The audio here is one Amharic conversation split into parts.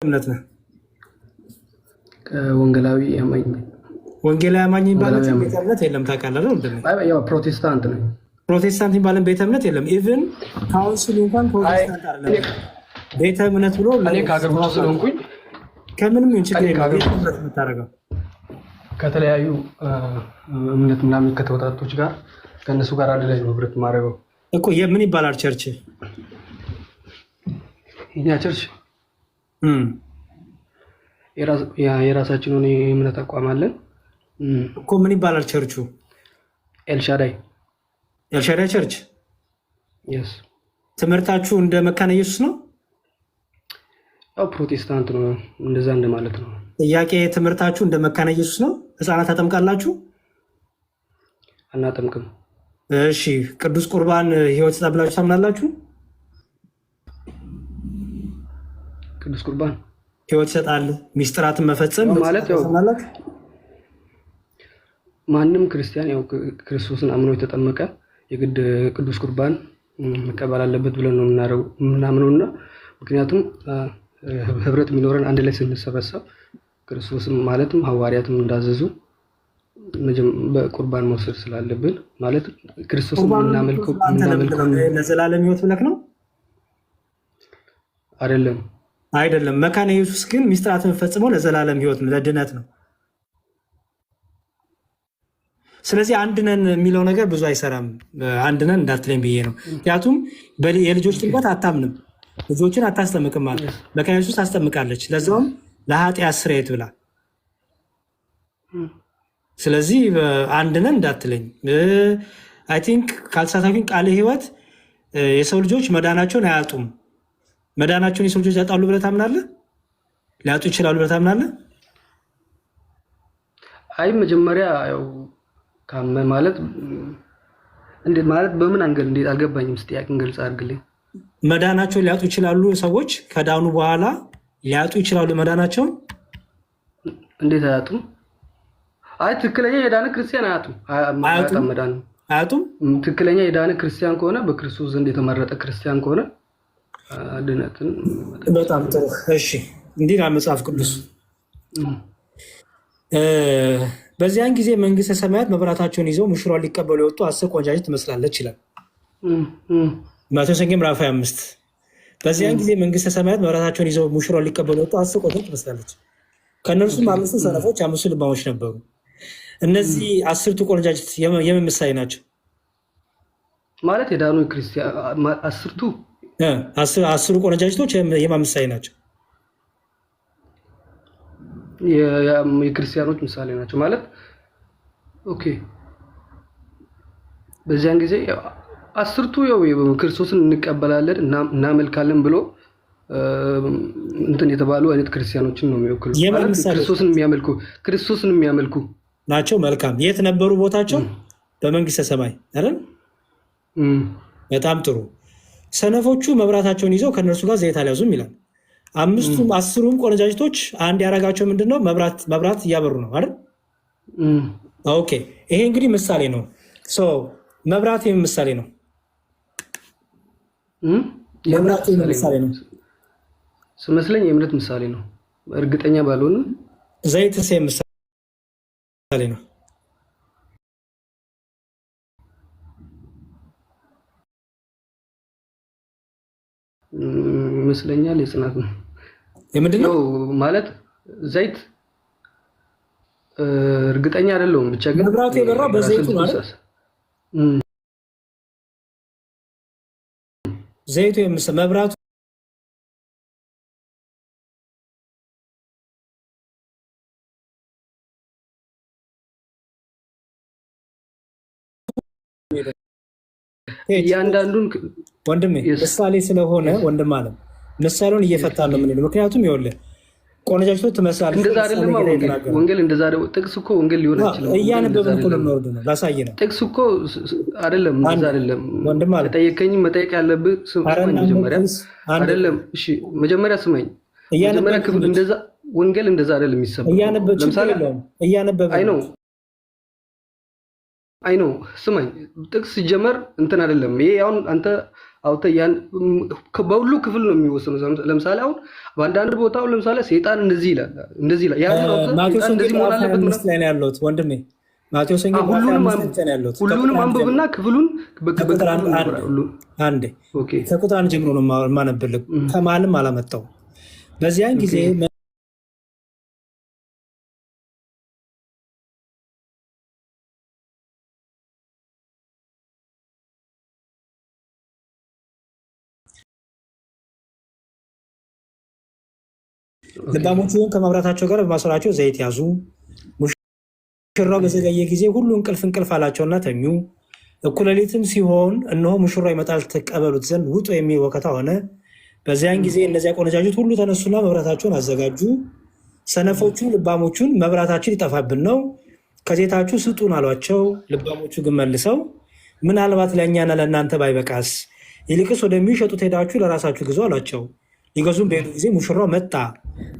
እምነት ነው? ወንጌላዊ አማኝ ነኝ። ወንጌላዊ አማኝ ማለት ቤተ እምነት የለም ታውቃለህ አይደል? ያው ፕሮቴስታንት ነኝ። ፕሮቴስታንት የሚባለን ቤተ እምነት የለም። ኢቭን ካውንስል እንኳን ፕሮቴስታንት አይደለም ቤተ እምነት ብሎ እኔ ከሀገር ውጭ ስለሆንኩኝ ከምንም ችግር የለም። ቤተ እምነት የምታደርገው ከተለያዩ እምነት ምናምን ከተወጣጦች ጋር ከእነሱ ጋር አንድ ላይ ነው ህብረት ማድረገው እኮ። ምን ይባላል ቸርች? እኛ ቸርች የራሳችን ሆነ የእምነት አቋም አለን እኮ። ምን ይባላል ቸርቹ? ኤልሻዳይ ቸርች። የስ ትምህርታችሁ እንደ መካነ ኢየሱስ ነው? ያው ፕሮቴስታንት ነው፣ እንደዛ እንደማለት ነው። ጥያቄ ትምህርታችሁ እንደ መካነ ኢየሱስ ነው? ህፃናት አጠምቃላችሁ? አናጠምቅም። እሺ፣ ቅዱስ ቁርባን ህይወት ይሰጣል ብላችሁ ታምናላችሁ? ቅዱስ ቁርባን ህይወት ይሰጣል፣ ሚስጥራትን መፈጸም ማለት ያው ማንም ክርስቲያን ያው ክርስቶስን አምኖ የተጠመቀ የግድ ቅዱስ ቁርባን መቀበል አለበት ብለን ነው የምናምነውና ምክንያቱም ህብረት የሚኖረን አንድ ላይ ስንሰበሰብ ክርስቶስም ማለትም ሐዋርያትም እንዳዘዙ በቁርባን መውሰድ ስላለብን ማለት ክርስቶስን እናመልከው ለዘላለም ህይወት ብለክ ነው አይደለም። መካነ ኢየሱስ ግን ሚስጥራትን ፈጽመው ለዘላለም ህይወት ነው፣ ለድነት ነው። ስለዚህ አንድ ነን የሚለው ነገር ብዙ አይሰራም። አንድ ነን እንዳትለኝ ብዬ ነው። ምክንያቱም የልጆች ጥምቀት አታምንም፣ ልጆችን አታስጠምቅም ማለት መካነ ኢየሱስ ታስጠምቃለች፣ ለዛውም ለኃጢአት ስርየት ብላ። ስለዚህ አንድ ነን እንዳትለኝ። አይ ቲንክ ካልተሳሳትኩኝ ቃለ ሕይወት የሰው ልጆች መዳናቸውን አያጡም። መዳናቸውን የሰው ልጆች ያጣሉ ብለህ ታምናለህ? ሊያጡ ይችላሉ ብለህ ታምናለህ? አይ መጀመሪያ ያው ካመ ማለት እንዴት ማለት በምን አንገል እንዴት አልገባኝም። እስቲ ያቅን ግልጽ አድርግልኝ። መዳናቸውን ሊያጡ ይችላሉ ሰዎች ከዳኑ በኋላ ሊያጡ ይችላሉ መዳናቸውን? እንዴት አያጡም? አይ ትክክለኛ የዳነ ክርስቲያን አያጡም። ትክክለኛ የዳነ ክርስቲያን ከሆነ በክርስቶስ ዘንድ የተመረጠ ክርስቲያን ከሆነ ድነትን። በጣም ጥሩ። እሺ እንዲህ ነው መጽሐፍ ቅዱስ። በዚያን ጊዜ መንግስተ ሰማያት መብራታቸውን ይዘው ሙሽራውን ሊቀበሉ የወጡ 10 ቆንጃጅት ትመስላለች ይላል ማቴዎስ ወንጌል ምዕራፍ 25። በዚያን ጊዜ መንግስተ ሰማያት መብራታቸውን ይዘው ሙሽራውን ሊቀበሉ የወጡ 10 ቆንጃጅት ትመስላለች። ከእነርሱም 5ቱ ሰነፎች፣ 5ቱ ልባሞች ነበሩ። እነዚህ 10ቱ ቆንጃጅት የምን ምሳሌ ናቸው? ማለት የዳኑ ክርስቲያን 10ቱ ቆንጃጅቶች የማን ምሳሌ ናቸው? የክርስቲያኖች ምሳሌ ናቸው ማለት ኦኬ። በዚያን ጊዜ 10ቱ ያው ክርስቶስን እንቀበላለን እናመልካለን ብሎ እንትን የተባሉ አይነት ክርስቲያኖችን ነው የሚወክሉ ማለት ክርስቶስን የሚያመልኩ ናቸው። መልካም። የት ነበሩ ቦታቸው? በመንግስተ ሰማይ አይደል? በጣም ጥሩ። ሰነፎቹ መብራታቸውን ይዘው ከነርሱ ጋር ዘይት አልያዙም ይላል። 10ቱም ቆነጃጅቶች አንድ ያረጋቸው ምንድነው? መብራት እያበሩ ነው አይደል? ኦኬ። ይሄ እንግዲህ ምሳሌ ነው። መብራት ምሳሌ ነው። መብራት ምሳሌ ነው ስመስለኝ የእምነት ምሳሌ ነው። እርግጠኛ ባልሆንም ዘይት ምሳሌ ነው። ይመስለኛል የጽናት ነው። የምንድነው ማለት ዘይት እርግጠኛ አይደለሁም። ብቻ ግን መብራቱ የበራው በዘይቱ ነው አይደል? ዘይቱ መብራቱ እያንዳንዱን ወንድሜ ምሳሌ ስለሆነ ወንድም አለም ምሳሌውን እየፈታ ነው የምንለው። ምክንያቱም ይኸውልህ ቆነጃጅቶች ትመስላለች። እንደዛ አይደለም ወንጌል እንደዛ አይደለም። ጥቅስ እኮ ወንጌል ሊሆን ይችላል። እያነበብን እኮ ነው ነው ላሳይ ነው። ጥቅስ እኮ አይደለም እንደዛ አይደለም። ወንድም አለም ጠየቀኝ መጠየቅ ያለብህ ስማኝ መጀመሪያ አይደለም። እሺ መጀመሪያ ስማኝ። መጀመሪያ ክፍል እንደዛ ወንጌል እንደዛ አይደለም የሚሰበከው። ለምሳሌ እያነበብን አይ ነው ስማኝ። ጥቅስ ሲጀመር እንትን አይደለም። ይሄ አሁን አንተ አውጥተህ ያን በሁሉ ክፍል ነው የሚወሰነው። ለምሳሌ አሁን በአንዳንድ ቦታው ለምሳሌ ሰይጣን እንደዚህ ይላል ያን ማቴዎስ እንደዚህ መሆን አለበት ላይ ነው ያለሁት ወንድሜ። ማቴዎስ ሁሉንም አንብብና ክፍሉን አንዴ ከቁጥር አንድ ጀምሮ ነው የማነብልህ። ከማልም አላመጣው በዚያን ጊዜ ልባሞቹን ከመብራታቸው ጋር በማሰራቸው ዘይት ያዙ። ሙሽራው በዘገየ ጊዜ ሁሉ እንቅልፍ አላቸውና ተኙ። እኩለ ሌሊትም ሲሆን እነሆ ሙሽራው ይመጣል፣ ተቀበሉት ዘንድ ውጡ የሚል ወከታ ሆነ። በዚያን ጊዜ እነዚያ ቆነጃጅት ሁሉ ተነሱና መብራታቸውን አዘጋጁ። ሰነፎቹ ልባሞቹን መብራታችን ሊጠፋብን ነው፣ ከዘይታችሁ ስጡን አሏቸው። ልባሞቹ ግን መልሰው ምናልባት ለእኛና ለእናንተ ባይበቃስ፣ ይልቅስ ወደሚሸጡት ሄዳችሁ ለራሳችሁ ግዙ አሏቸው። ሊገዙም በሄዱ ጊዜ ሙሽራው መጣ።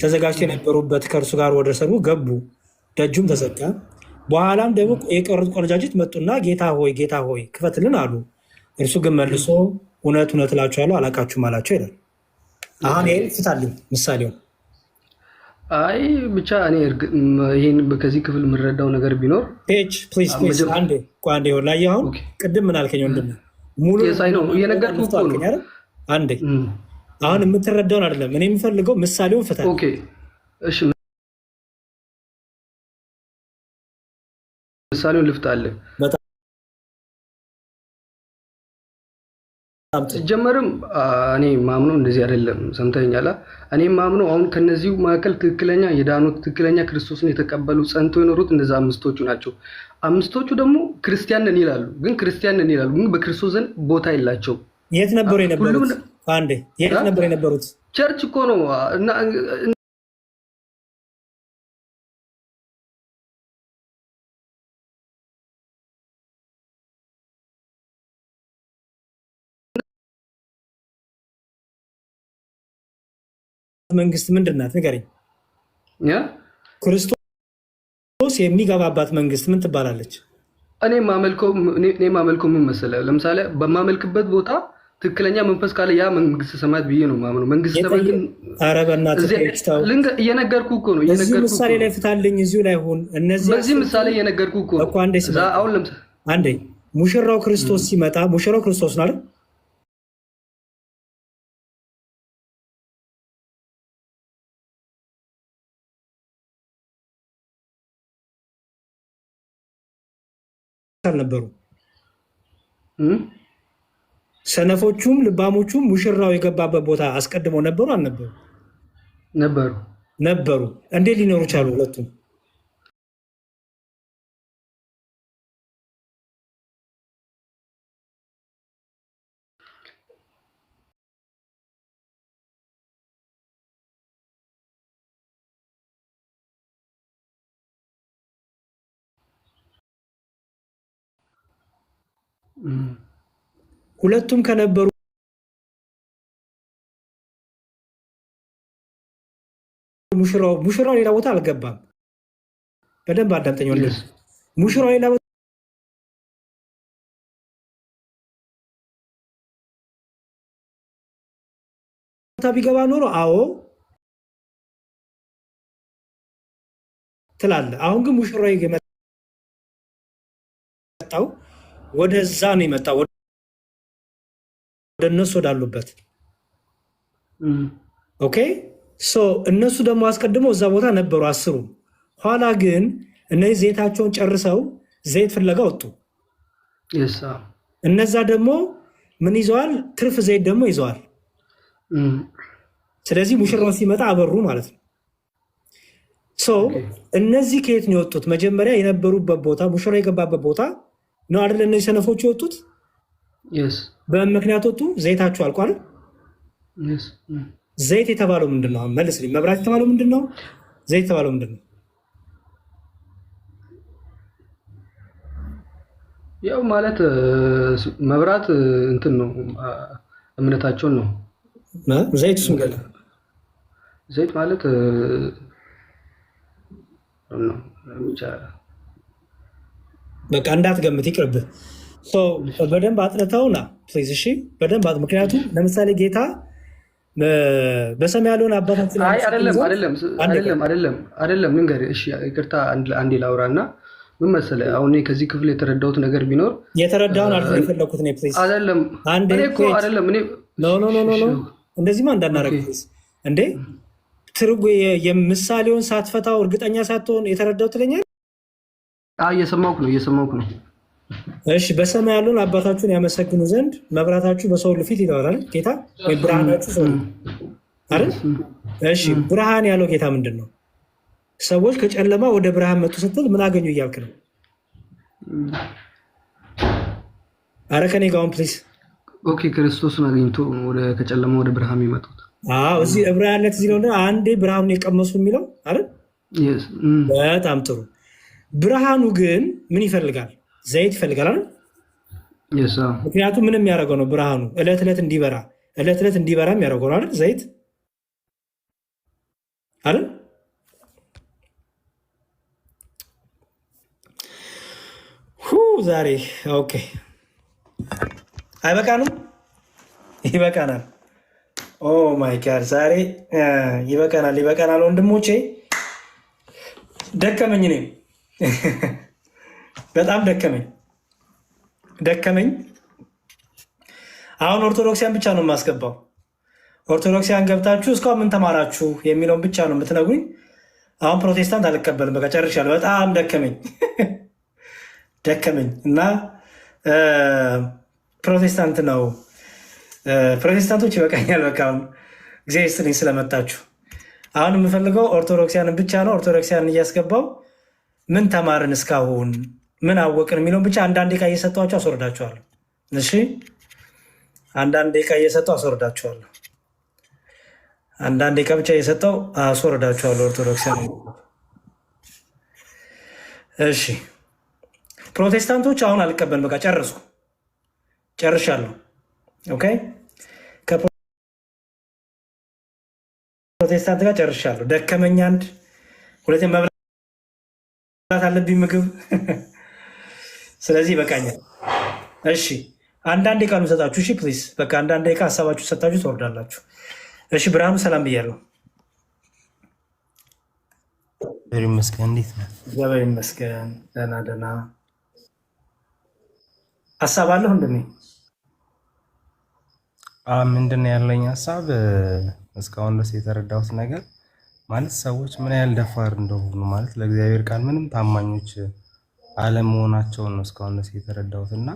ተዘጋጅተው የነበሩበት ከእርሱ ጋር ወደ ሰርጉ ገቡ፣ ደጁም ተዘጋ። በኋላም ደግሞ የቀሩት ቆነጃጅት መጡና ጌታ ሆይ ክፈትልን አሉ። እርሱ ግን መልሶ እውነት እውነት እላችኋለሁ አላውቃችሁም አላቸው ይላል። አሁን ይህን ፍታልኝ ምሳሌው። አይ ብቻ እኔ ይህን ከዚህ ክፍል የምረዳው ነገር ቢኖር አንዴ ላይ አሁን ቅድም ምን አልከኝ ወንድም? ሙሉ እየነገርኩህ እኮ ነው። አንዴ አሁን የምትረዳውን አይደለም እኔ የምፈልገው ምሳሌውን ፍታ። እሺ ምሳሌውን ልፍታለህ። ሲጀመርም እኔ ማምነው እንደዚህ አይደለም። ሰምተኛላ። እኔ ማምነው አሁን ከነዚሁ መካከል ትክክለኛ የዳኑት ትክክለኛ ክርስቶስን የተቀበሉ ጸንተው የኖሩት እነዛ አምስቶቹ ናቸው። አምስቶቹ ደግሞ ክርስቲያን ነን ይላሉ፣ ግን በክርስቶስ ዘንድ ቦታ የላቸውም። የት ነበሩ የነበሩት? አንዴ የት ነበር የነበሩት? ቸርች እኮ ነው። እና መንግስት ምንድን ናት ንገረኝ። ክርስቶስ የሚገባባት መንግስት ምን ትባላለች? እኔ ማመልከው ምን መሰለህ? ለምሳሌ በማመልክበት ቦታ ትክክለኛ መንፈስ ካለ ያ መንግስተ ሰማያት ብዬ ነው ማምነው። መንግስተ ሰማያት ግን ኧረ በእናትህ እየነገርኩህ እኮ ነው። እዚህ ምሳሌ ላይ ፍታልኝ። እዚሁ ላይ ሁን። በዚህ ምሳሌ እየነገርኩህ እኮ ነው። አሁን ለምሳሌ አንዴ ሙሽራው ክርስቶስ ሲመጣ ሙሽራው ክርስቶስ ነው አይደል? አልነበሩ። ሰነፎቹም ልባሞቹም ሙሽራው የገባበት ቦታ አስቀድመው ነበሩ አልነበሩ? ነበሩ። እንዴት ሊኖሩ ቻሉ ሁለቱም? ሁለቱም ከነበሩ ሙሽራው ሌላ ቦታ አልገባም። በደንብ አዳምጠኝ ወንድም። ሙሽራው ሌላ ቦታ ቢገባ ኖሮ አዎ ትላለህ። አሁን ግን ሙሽራው የመጣው ወደዛ ነው የመጣው፣ ወደ እነሱ ወዳሉበት። ኦኬ እነሱ ደግሞ አስቀድመው እዛ ቦታ ነበሩ አስሩ። ኋላ ግን እነዚህ ዘይታቸውን ጨርሰው ዘይት ፍለጋ ወጡ። እነዛ ደግሞ ምን ይዘዋል? ትርፍ ዘይት ደግሞ ይዘዋል። ስለዚህ ሙሽራው ሲመጣ አበሩ ማለት ነው። እነዚህ ከየት ነው የወጡት? መጀመሪያ የነበሩበት ቦታ ሙሽራው የገባበት ቦታ ነው አይደል? እነዚህ ሰነፎች የወጡት በምን ምክንያት ወጡ? ዘይታቸው አልቋል። ዘይት የተባለው ምንድን ነው? መልስልኝ። መብራት የተባለው ምንድን ነው? ዘይት የተባለው ምንድን ነው? ያው ማለት መብራት እንትን ነው፣ እምነታቸውን ነው። ዘይት ዘይት ማለት በቃ እንዳትገምት ይቅርብህ። በደንብ አጥንተውና ፕሊዝ። እሺ በደንብ ምክንያቱም ለምሳሌ ጌታ በሰማይ ያለውን አባታችን አይደለም ንገር። እሺ ይቅርታ አንዴ ላውራ እና ምን መሰለህ፣ አሁን ከዚህ ክፍል የተረዳሁት ነገር ቢኖር የተረዳውን አልኩ የፈለኩት ነው። ፕሊዝ አይደለም እንደዚህማ እንዳናረግ ፕሊዝ። እንዴ የምሳሌውን ሳትፈታው እርግጠኛ ሳትሆን የተረዳው ትለኛል። እየሰማሁህ ነው። እሺ በሰማይ ያለውን አባታችሁን ያመሰግኑ ዘንድ መብራታችሁ በሰው ሁሉ ፊት ይኖራል ጌታ፣ ወይ ብርሃናችሁ ሰው አይደል? እሺ ብርሃን ያለው ጌታ ምንድን ነው? ሰዎች ከጨለማ ወደ ብርሃን መጡ ስትል ምን አገኙ እያልክ ነው? አረ ከኔ ጋር አሁን ፕሊዝ። ኦኬ ክርስቶስን አግኝቶ ከጨለማ ወደ ብርሃን የሚመጡት እዚህ ዕብራውያን እዚህ ነው አንዴ ብርሃኑን የቀመሱ የሚለው አይደል? በጣም ጥሩ። ብርሃኑ ግን ምን ይፈልጋል? ዘይት ይፈልጋል አይደል? ምክንያቱም ምንም የሚያደርገው ነው ብርሃኑ እለት ዕለት እንዲበራ የሚያደርገው ነው አይደል? ዘይት አይደል? ዛሬ ኦኬ አይበቃንም? ይበቃናል። ኦ ማይ ጋድ ዛሬ ይበቃናል ወንድሞቼ። ደከመኝ፣ እኔም በጣም ደከመኝ። አሁን ኦርቶዶክሲያን ብቻ ነው የማስገባው። ኦርቶዶክሲያን ገብታችሁ እስካሁን ምን ተማራችሁ የሚለውን ብቻ ነው የምትነግሩኝ። አሁን ፕሮቴስታንት አልቀበልም። በቃ ጨርሻለሁ። በጣም ደከመኝ እና ፕሮቴስታንት ነው። ፕሮቴስታንቶች ይበቃኛል። በቃ አሁን እግዚአብሔር ይስጥልኝ ስለመጣችሁ። አሁን የምፈልገው ኦርቶዶክሲያንን ብቻ ነው። ኦርቶዶክሲያንን እያስገባው ምን ተማርን እስካሁን ምን አወቅን የሚለውን ብቻ አንዳንድ ደቂቃ እየሰጧቸው አስወርዳቸዋለሁ። እሺ አንዳንድ ደቂቃ እየሰጠው አስወርዳቸዋለሁ። አንዳንድ ደቂቃ ብቻ እየሰጠው አስወርዳቸዋለሁ ኦርቶዶክሲያን። እሺ ፕሮቴስታንቶች አሁን አልቀበልም። በቃ ጨርሻለሁ። ኦኬ ከፕሮቴስታንት ጋር ጨርሻለሁ። ደከመኝ። አንድ ሁለተኛ መብላት አለብኝ ምግብ። ስለዚህ ይበቃኛል። እሺ አንዳንድ ደቂቃ ነው የምሰጣችሁ። እሺ ፕሊዝ በቃ አንዳንድ ደቂቃ ሀሳባችሁ ሰጣችሁ ትወርዳላችሁ። እሺ ብርሃኑ ሰላም ብያለሁ። ይመስገን። እንዴት ነህ? እግዚአብሔር ይመስገን። ደህና። ሀሳብ አለሁ እንደኔ ምንድን ነው ያለኝ ሀሳብ? እስካሁን ድረስ የተረዳሁት ነገር ማለት ሰዎች ምን ያህል ደፋር እንደሆኑ ማለት ለእግዚአብሔር ቃል ምንም ታማኞች አለመሆናቸውን ነው እስካሁን ድረስ የተረዳሁት። እና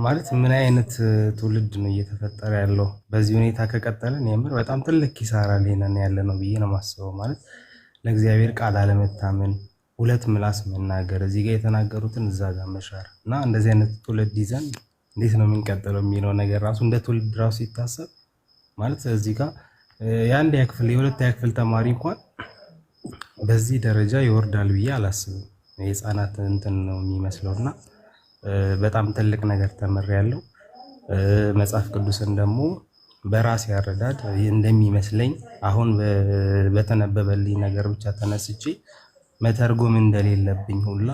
ማለት ምን አይነት ትውልድ ነው እየተፈጠረ ያለው? በዚህ ሁኔታ ከቀጠልን የምር በጣም ትልቅ ኪሳራ ላይ ነን ያለ ነው ብዬ ነው የማስበው። ማለት ለእግዚአብሔር ቃል አለመታመን፣ ሁለት ምላስ መናገር፣ እዚህ ጋር የተናገሩትን እዛ ጋር መሻር እና እንደዚህ አይነት ትውልድ ይዘን እንዴት ነው የምንቀጥለው የሚለው ነገር ራሱ እንደ ትውልድ ራሱ ሲታሰብ ማለት እዚህ ጋር የአንደኛ ክፍል የሁለተኛ ክፍል ተማሪ እንኳን በዚህ ደረጃ ይወርዳል ብዬ አላስብም። የህፃናት እንትን ነው የሚመስለው እና በጣም ትልቅ ነገር ተምሬያለሁ። መጽሐፍ ቅዱስን ደግሞ በራሴ አረዳድ እንደሚመስለኝ አሁን በተነበበልኝ ነገር ብቻ ተነስቼ መተርጎም እንደሌለብኝ ሁላ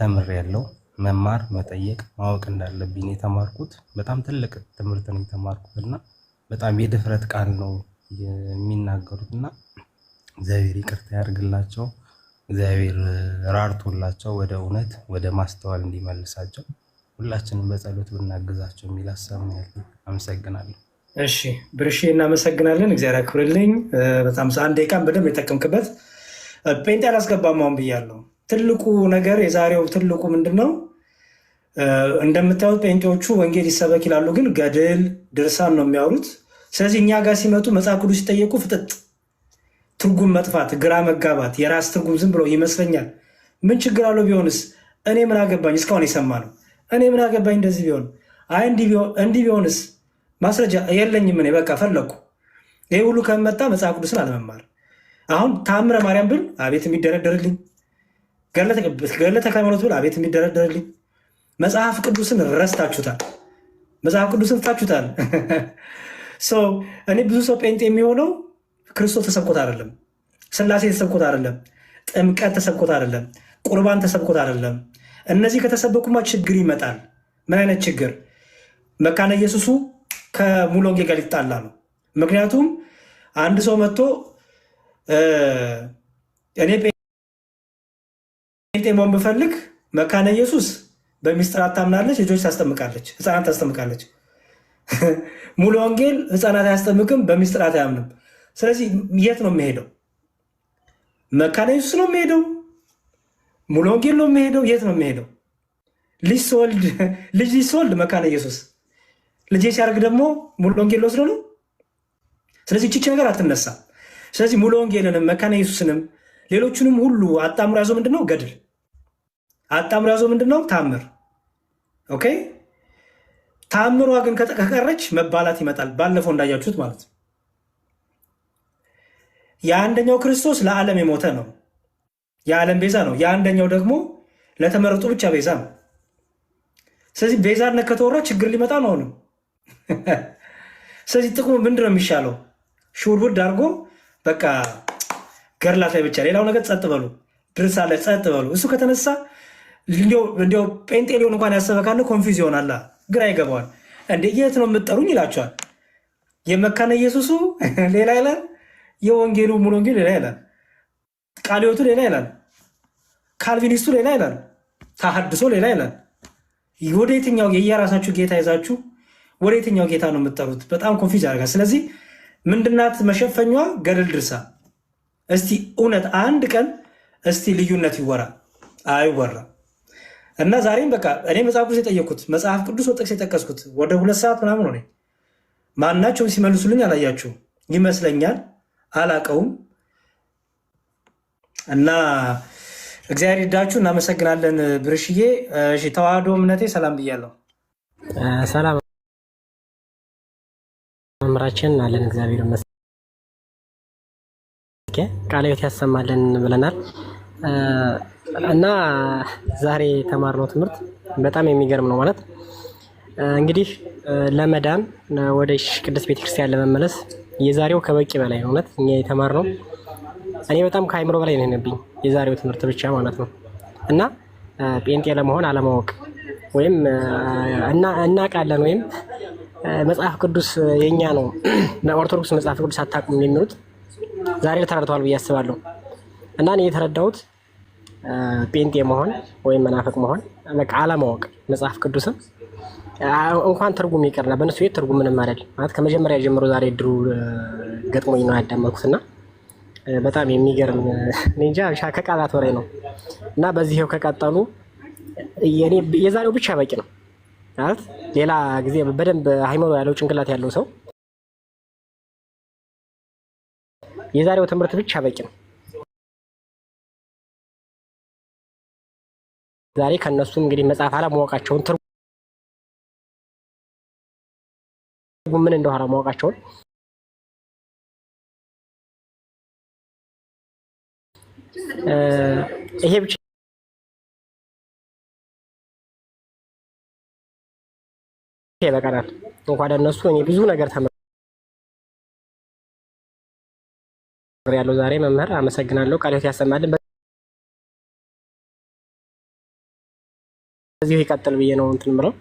ተምሬያለሁ። መማር፣ መጠየቅ፣ ማወቅ እንዳለብኝ የተማርኩት በጣም ትልቅ ትምህርት ነው የተማርኩት እና በጣም የድፍረት ቃል ነው የሚናገሩት እና እግዚአብሔር ይቅርታ ያድርግላቸው። እግዚአብሔር ራርቶላቸው ወደ እውነት ወደ ማስተዋል እንዲመልሳቸው ሁላችንም በጸሎት ብናግዛቸው የሚል ሀሳብ ነው ያለኝ። አመሰግናለሁ። እሺ ብርሼ እናመሰግናለን። እግዚአብሔር ያክብርልኝ። በጣም አንድ ደቂቃን በደንብ የጠቀምክበት። ጴንጤ አላስገባም አሁን ብያለሁ። ትልቁ ነገር የዛሬው ትልቁ ምንድን ነው? እንደምታዩት ጴንጤዎቹ ወንጌል ይሰበክ ይላሉ፣ ግን ገድል ድርሳን ነው የሚያወሩት። ስለዚህ እኛ ጋር ሲመጡ መጽሐፍ ቅዱስ ሲጠየቁ ፍጥጥ፣ ትርጉም መጥፋት፣ ግራ መጋባት፣ የራስ ትርጉም ዝም ብሎ ይመስለኛል። ምን ችግር አለው ቢሆንስ? እኔ ምን አገባኝ? እስካሁን የሰማ ነው። እኔ ምን አገባኝ? እንደዚህ ቢሆን አይ እንዲህ ቢሆንስ? ማስረጃ የለኝም። እኔ በቃ ፈለግኩ። ይህ ሁሉ ከመጣ መጽሐፍ ቅዱስን አለመማር። አሁን ታምረ ማርያም ብል አቤት የሚደረደርልኝ፣ ገድለ ተክለ ሃይማኖት ብል አቤት የሚደረደርልኝ። መጽሐፍ ቅዱስን ረስታችሁታል። መጽሐፍ ቅዱስን ትታችሁታል። እኔ ብዙ ሰው ጴንጤ የሚሆነው ክርስቶስ ተሰብኮት አይደለም፣ ስላሴ ተሰብኮት አይደለም፣ ጥምቀት ተሰብኮት አይደለም፣ ቁርባን ተሰብኮት አይደለም። እነዚህ ከተሰበኩማ ችግር ይመጣል። ምን አይነት ችግር? መካነ ኢየሱሱ ከሙሉ ወንጌል ጋር ሊጣላ ነው። ምክንያቱም አንድ ሰው መጥቶ እኔ ጴንጤ መሆን ብፈልግ መካነ ኢየሱስ በሚስጥራት ታምናለች፣ ልጆች ታስጠምቃለች፣ ህፃናት ታስጠምቃለች። ሙሉ ወንጌል ህፃናት አያስጠምቅም፣ በሚስጥራት አያምንም። ስለዚህ የት ነው የሚሄደው? መካነ ኢየሱስ ነው የሚሄደው? ሙሉ ወንጌል ነው የሚሄደው? የት ነው የሚሄደው? ልጅ ሲወልድ መካነ ኢየሱስ፣ ልጄ ሲያደርግ ደግሞ ሙሉ ወንጌል ወስዶ ነው። ስለዚህ ቺቺ ነገር አትነሳም። ስለዚህ ሙሉ ወንጌልንም መካነ ኢየሱስንም ሌሎቹንም ሁሉ አጣምሮ ያዘው ምንድነው? ገድል። አጣምሮ ያዘው ምንድነው? ታምር። ኦኬ። ታምሯ ግን ከቀረች መባላት ይመጣል። ባለፈው እንዳያችሁት ማለት ነው። የአንደኛው ክርስቶስ ለዓለም የሞተ ነው፣ የዓለም ቤዛ ነው። የአንደኛው ደግሞ ለተመረጡ ብቻ ቤዛ ነው። ስለዚህ ቤዛነት ከተወራ ችግር ሊመጣ ነው አሁንም። ስለዚህ ጥቅሙ ምንድነው የሚሻለው? ሹርቡድ አድርጎ በቃ ገርላት ላይ ብቻ፣ ሌላው ነገር ጸጥ በሉ፣ ድርሳ ላይ ጸጥ በሉ። እሱ ከተነሳ እንዲያው ጴንጤ ሊሆን እንኳን ያሰበ ካለ ኮንፊውዝ ይሆናል፣ ግራ ይገባዋል። እንዴ የት ነው የምትጠሩኝ ይላቸዋል። የመካነ ኢየሱሱ ሌላ ይላል፣ የወንጌሉ ሙሉ ወንጌል ሌላ ይላል፣ ቃልዮቱ ሌላ ይላል፣ ካልቪኒስቱ ሌላ ይላል፣ ተሐድሶ ሌላ ይላል። ወደ የትኛው የየራሳችሁ ጌታ ይዛችሁ ወደ የትኛው ጌታ ነው የምትጠሩት? በጣም ኮንፊውዝ ያደርጋል። ስለዚህ ምንድናት መሸፈኛዋ? ገድል ድርሳ። እስቲ እውነት አንድ ቀን እስቲ ልዩነት ይወራ አይወራ? እና ዛሬም በቃ እኔ መጽሐፍ ቅዱስ የጠየኩት መጽሐፍ ቅዱስ ወጥቅስ የጠቀስኩት ወደ 2 ሰዓት ምናምን ሆነ። ማናቸውም ሲመልሱልኝ አላያችሁ ይመስለኛል፣ አላቀውም። እና እግዚአብሔር ይርዳችሁ። እናመሰግናለን ብርሽዬ። እሺ ተዋህዶ እምነቴ ሰላም ብያለሁ። ሰላም መምህራችን አለን። እግዚአብሔር ይመስገን። ቃለ ሕይወት ያሰማልን ብለናል። እና ዛሬ የተማርነው ትምህርት በጣም የሚገርም ነው። ማለት እንግዲህ ለመዳን ወደ ቅድስት ቤተክርስቲያን ለመመለስ የዛሬው ከበቂ በላይ ነው። እውነት እኛ የተማርነው እኔ በጣም ከአይምሮ በላይ ነው የሆነብኝ የዛሬው ትምህርት ብቻ ማለት ነው። እና ጴንጤ ለመሆን አለማወቅ ወይም እናውቃለን ወይም መጽሐፍ ቅዱስ የኛ ነው ኦርቶዶክስ መጽሐፍ ቅዱስ አታውቁም የሚሉት ዛሬ ተረድተዋል ብዬ አስባለሁ። እና እኔ የተረዳሁት ጴንጤ መሆን ወይም መናፍቅ መሆን በቃ አለማወቅ መጽሐፍ ቅዱስም እንኳን ትርጉም ይቀርና በእነሱ ቤት ትርጉም ምንም አይደል ማለት ከመጀመሪያ ጀምሮ ዛሬ ድሩ ገጥሞኝ ነው ያዳመጥኩትና በጣም የሚገርም እንጃ ከቃላት ወሬ ነው። እና በዚህው ከቀጠሉ የዛሬው ብቻ በቂ ነው ማለት ሌላ ጊዜ በደንብ ሃይማኖት ያለው ጭንቅላት ያለው ሰው የዛሬው ትምህርት ብቻ በቂ ነው። ዛሬ ከነሱም እንግዲህ መጽሐፍ አለማወቃቸውን ትርጉም ምን እንደሆነ አለማወቃቸውን ይሄ ብቻ ይበቃናል። እንኳን እነሱ እኔ ብዙ ነገር ተምሬያለሁ ዛሬ። መምህር አመሰግናለሁ። ቃለ ሕይወት ያሰማልን። በዚሁ ይቀጥል ብዬ ነው እንትን የምለው።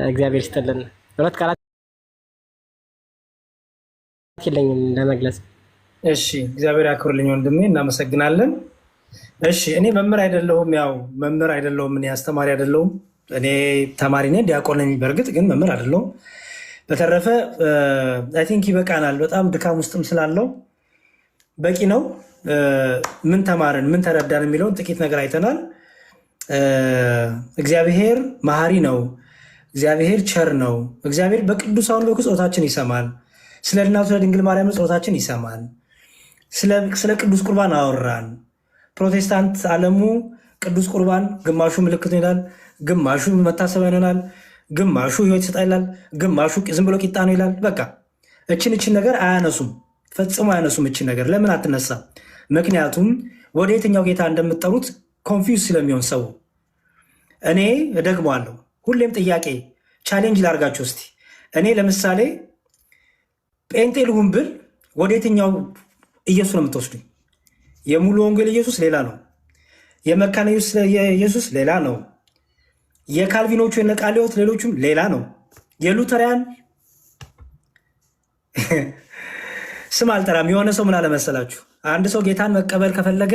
እግዚአብሔር ይስጥልን። ሁለት ቃላት የለኝም ለመግለጽ። እሺ እግዚአብሔር ያክብርልኝ ወንድሜ፣ እናመሰግናለን። እሺ እኔ መምህር አይደለሁም፣ ያው መምህር አይደለሁም፣ እኔ አስተማሪ አይደለሁም። እኔ ተማሪ ነኝ፣ ዲያቆን ነኝ። በእርግጥ ግን መምህር አይደለሁም። በተረፈ አይ ቲንክ ይበቃናል። በጣም ድካም ውስጥም ስላለው በቂ ነው። ምን ተማርን ምን ተረዳን የሚለውን ጥቂት ነገር አይተናል። እግዚአብሔር መሐሪ ነው። እግዚአብሔር ቸር ነው። እግዚአብሔር በቅዱሳኑ በኩል ጸሎታችን ይሰማል። ስለ እናቱ ስለ ድንግል ማርያም ጸሎታችን ይሰማል። ስለ ቅዱስ ቁርባን አወራን። ፕሮቴስታንት ዓለሙ ቅዱስ ቁርባን ግማሹ ምልክት ይላል፣ ግማሹ መታሰቢያ ይሆናል፣ ግማሹ ሕይወት ይሰጣል ይላል፣ ግማሹ ዝም ብሎ ቂጣ ነው ይላል። በቃ እችን ነገር አያነሱም፣ ፈጽሞ አያነሱም። እችን ነገር ለምን አትነሳም? ምክንያቱም ወደ የትኛው ጌታ እንደምትጠሩት ኮንፊውዝ ስለሚሆን ሰው። እኔ እደግመዋለሁ፣ ሁሌም ጥያቄ ቻሌንጅ ላርጋችሁ እስቲ። እኔ ለምሳሌ ጴንጤ ልሁን ብል ወደ የትኛው ኢየሱስ ነው የምትወስዱኝ? የሙሉ ወንጌል ኢየሱስ ሌላ ነው። የመካነ ኢየሱስ ሌላ ነው። የካልቪኖቹ የነቃሊዮት ሌሎቹም ሌላ ነው። የሉተሪያን ስም አልጠራም። የሆነ ሰው ምን አለመሰላችሁ? አንድ ሰው ጌታን መቀበል ከፈለገ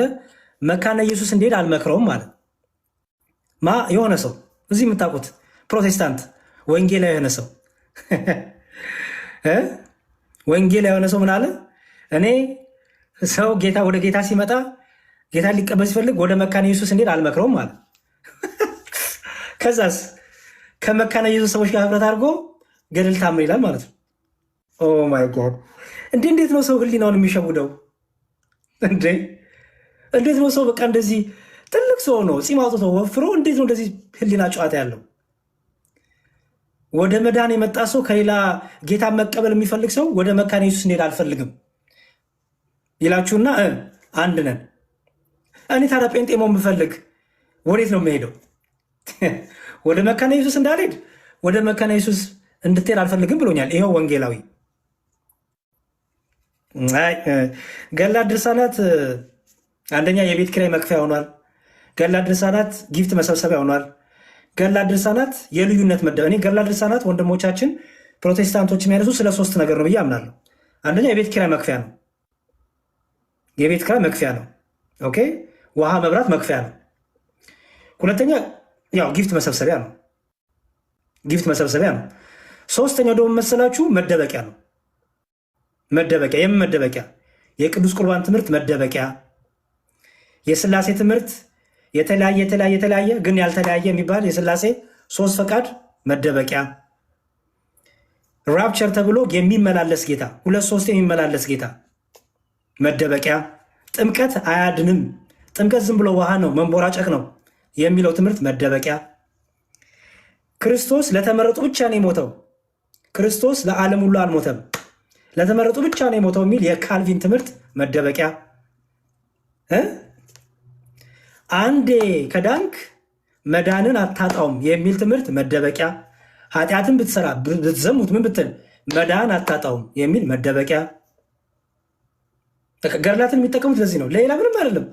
መካነ ኢየሱስ እንዲሄድ አልመክረውም ማለት የሆነ ሰው እዚህ የምታውቁት ፕሮቴስታንት ወንጌላ የሆነ ሰው ወንጌላ የሆነ ሰው ምን አለ? እኔ ሰው ወደ ጌታ ሲመጣ ጌታን ሊቀበል ሲፈልግ ወደ መካነ ኢየሱስ እንዲሄድ አልመክረውም ማለት። ከዛስ ከመካነ ኢየሱስ ሰዎች ጋር ህብረት አድርጎ ገድል ታምር ይላል ማለት ነው። ኦ ማይ ጋድ! እንዴት ነው ሰው ህሊናውን የሚሸውደው? እንዴት ነው ሰው በቃ እንደዚህ ትልቅ ሰው ነው ፂም አውጥቶ ወፍሮ እንዴት ነው እንደዚህ ህሊና ጨዋታ ያለው? ወደ መዳን የመጣ ሰው ከሌላ ጌታ መቀበል የሚፈልግ ሰው ወደ መካነ ኢየሱስ እንሄድ አልፈልግም ይላችሁና አንድ ነን። እኔ ታዲያ ጴንጤ መሆን ብፈልግ ወዴት ነው የምሄደው? ወደ መካነ ኢየሱስ እንዳልሄድ ወደ መካነ ኢየሱስ እንድትሄድ አልፈልግም ብሎኛል ይኸው ወንጌላዊ። ገድላት ድርሳናት አንደኛ የቤት ኪራይ መክፈያ ሆኗል። ገድላት ድርሳናት ጊፍት መሰብሰቢያ ሆኗል። ገድላት ድርሳናት የልዩነት መደብ። እኔ ገድላት ድርሳናት ወንድሞቻችን ፕሮቴስታንቶች የሚያነሱ ስለ 3 ነገር ነው ብዬ አምናለሁ። አንደኛ የቤት ኪራይ መክፈያ ነው። የቤት ኪራይ መክፈያ ነው። ኦኬ። ውሃ መብራት መክፈያ ነው። ሁለተኛ ያው ጊፍት መሰብሰቢያ ነው። ጊፍት መሰብሰቢያ ነው። ሶስተኛው ደግሞ መሰላችሁ መደበቂያ ነው። መደበቂያ የምን መደበቂያ? የቅዱስ ቁርባን ትምህርት መደበቂያ፣ የስላሴ ትምህርት የተለያየ ግን ያልተለያየ የሚባል የስላሴ 3 ፈቃድ መደበቂያ፣ ራፕቸር ተብሎ የሚመላለስ ጌታ 2-3 የሚመላለስ ጌታ መደበቂያ፣ ጥምቀት አያድንም፣ ጥምቀት ዝም ብሎ ውሃ ነው መንቦራጨቅ ነው የሚለው ትምህርት መደበቂያ፣ ክርስቶስ ለተመረጡ ብቻ ነው የሞተው፣ ክርስቶስ ለዓለም ሁሉ አልሞተም፣ ለተመረጡ ብቻ ነው የሞተው የሚል የካልቪን ትምህርት መደበቂያ፣ አንዴ ከዳንክ መዳንን አታጣውም የሚል ትምህርት መደበቂያ፣ ኃጢአትን ብትሰራ ብትዘሙት ምን ብትል መዳን አታጣውም የሚል መደበቂያ። ገድላትን የሚጠቀሙት ለዚህ ነው፣ ሌላ ምንም አይደለም።